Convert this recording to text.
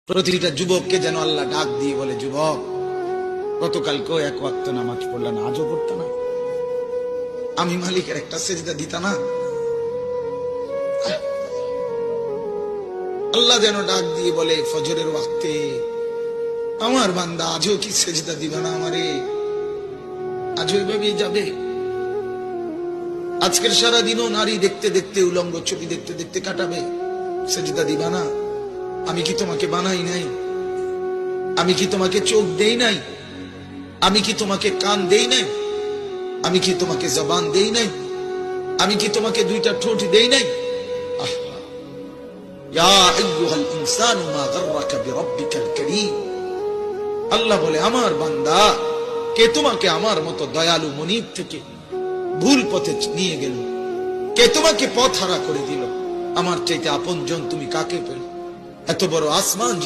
প্রতিটা যুবককে যেন আল্লাহ ডাক দিয়ে বলে, যুবক, গতকালকেও এক ওয়াক্ত নামাজ পড়লা না, আজও পড়তা না? আমি মালিকের একটা সেজদা দিতা না? আল্লাহ যেন ডাক দিয়ে বলে ফজরের ওয়াক্তে, আমার বান্দা আজও কি সেজদা দিবা না আমারে? আজও এইভাবেই যাবে? আজকের সারা দিনও নারী দেখতে দেখতে, উলঙ্গ ছবি দেখতে দেখতে কাটাবে, সেজদা দিবা না? আমি কি তোমাকে বানাই নাই? আমি কি তোমাকে চোখ দেই নাই? আমি কি তোমাকে কান দেই নাই? আমি কি তোমাকে জবান দেই নাই? আমি কি তোমাকে দুইটা ঠোঁট দেই নাই? ইয়া আইয়ুহাল ইনসানু মা গাররাকা বিরাব্বিকাল কারীম। আল্লাহ বলে, আমার বান্দা, কে তোমাকে আমার মতো দয়ালু মনিব থেকে ভুল পথে নিয়ে গেল? কে তোমাকে পথ হারা করে দিল? আমার চাইতে আপনজন তুমি কাকে পেলে? এত বড় আসমান